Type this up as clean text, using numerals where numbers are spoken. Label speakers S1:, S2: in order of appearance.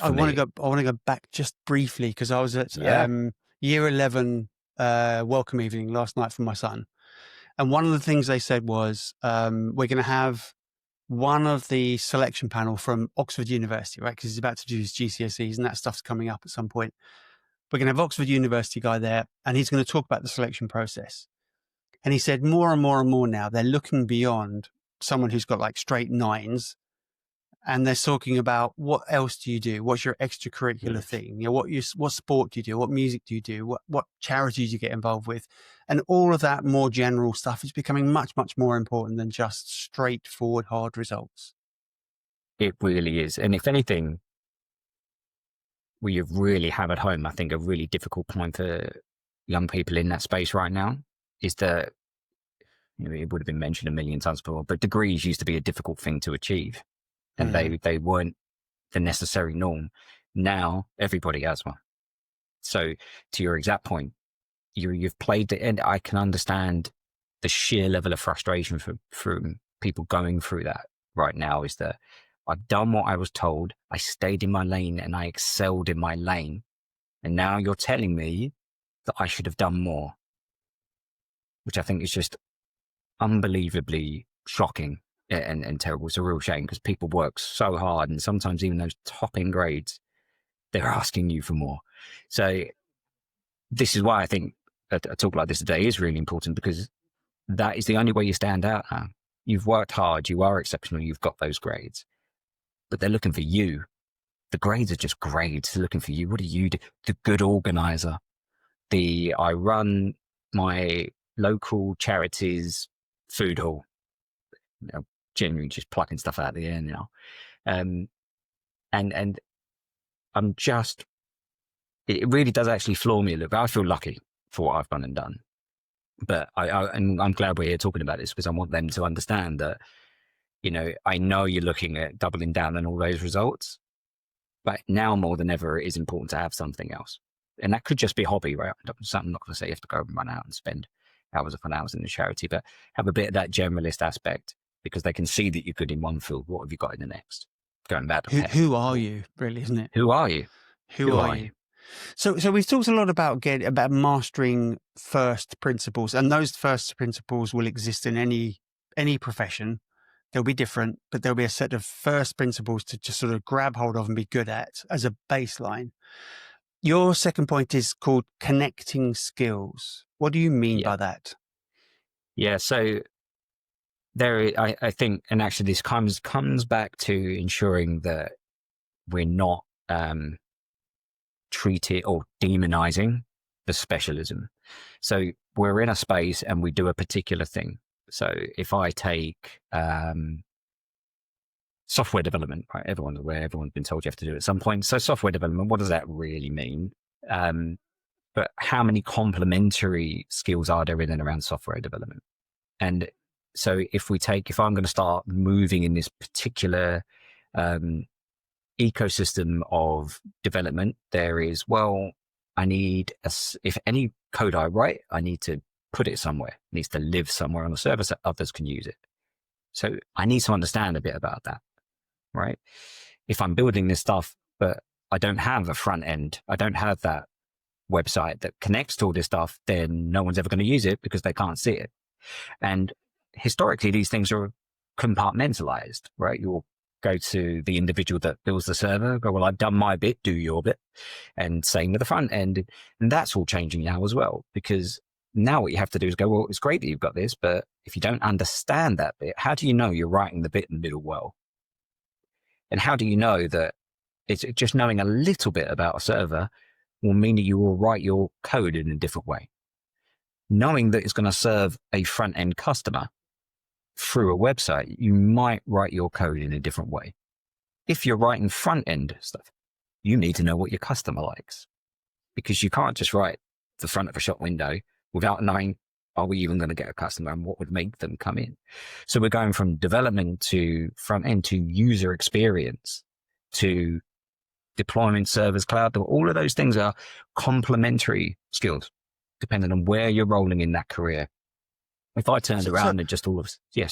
S1: I
S2: for
S1: want to
S2: me.
S1: go. I want to go back just briefly because I was at
S2: Yeah.
S1: year 11 welcome evening last night for my son, and one of the things they said was we're going to have one of the selection panel from Oxford University, right? Because he's about to do his GCSEs and that stuff's coming up at some point. We're going to have Oxford University guy there, and he's going to talk about the selection process. And he said more and more and more now they're looking beyond someone who's got like straight nines, and they're talking about what else do you do? What's your extracurricular
S2: Yes.
S1: thing? You know, what sport do you do? What music do you do? What charities do you get involved with? And all of that more general stuff is becoming much, much more important than just straightforward hard results.
S2: It really is. And if anything, we have really hammered home, I think, a really difficult point for young people in that space right now is that, it would have been mentioned a million times before, but degrees used to be a difficult thing to achieve, and they weren't the necessary norm. Now everybody has one. So to your exact point, you've played it, and I can understand the sheer level of frustration from people going through that right now. Is that I've done what I was told, I stayed in my lane, and I excelled in my lane, and now you're telling me that I should have done more, which I think is just unbelievably shocking and terrible. It's a real shame because people work so hard, and sometimes even those top end grades, they're asking you for more. So this is why I think a talk like this today is really important, because that is the only way you stand out now. You've worked hard, you are exceptional, you've got those grades, but they're looking for you. The grades are just grades. They're looking for you. What do you do? The good organizer. I run my local charities food hall. Genuinely just plucking stuff out of the air now. And I'm just, it really does actually floor me a little bit. I feel lucky for what I've gone and done. But and I'm glad we're here talking about this, because I want them to understand that, I know you're looking at doubling down on all those results, but now more than ever, it is important to have something else. And that could just be a hobby, right? I'm not going to say you have to go and run out and spend hours upon hours in the charity, but have a bit of that generalist aspect, because they can see that you're good in one field. What have you got in the next? Going back to
S1: Who are you, really, isn't it?
S2: Who are you?
S1: Who are you? So we've talked a lot about mastering first principles, and those first principles will exist in any profession. They'll be different, but there'll be a set of first principles to just sort of grab hold of and be good at as a baseline. Your second point is called connecting skills. What do you mean by that?
S2: Yeah, so I think, and actually this comes back to ensuring that we're not treating or demonizing the specialism. So we're in a space and we do a particular thing. So if I take software development, right? Everyone's aware, everyone's been told you have to do it at some point. So software development, what does that really mean? But how many complementary skills are there in and around software development? And so if I'm going to start moving in this particular ecosystem of development, there is, if any code I write, I need to put it somewhere. It needs to live somewhere on a server so others can use it. So I need to understand a bit about that, right? If I'm building this stuff, but I don't have a front end, I don't have that website that connects to all this stuff, then no one's ever going to use it because they can't see it. And historically, these things are compartmentalized, right? You'll go to the individual that builds the server, go, well, I've done my bit, do your bit. And same with the front end. And that's all changing now as well, because now what you have to do is go, well, it's great that you've got this, but if you don't understand that bit, how do you know you're writing the bit in the middle well? And how do you know that it's just knowing a little bit about a server will mean that you will write your code in a different way? Knowing that it's going to serve a front end customer through a website, you might write your code in a different way. If you're writing front end stuff, you need to know what your customer likes, because you can't just write the front of a shop window without knowing, are we even going to get a customer and what would make them come in? So we're going from development to front end to user experience to deployment, servers, cloud. All of those things are complementary skills depending on where you're rolling in that career. If I turned around and just all of, sorry.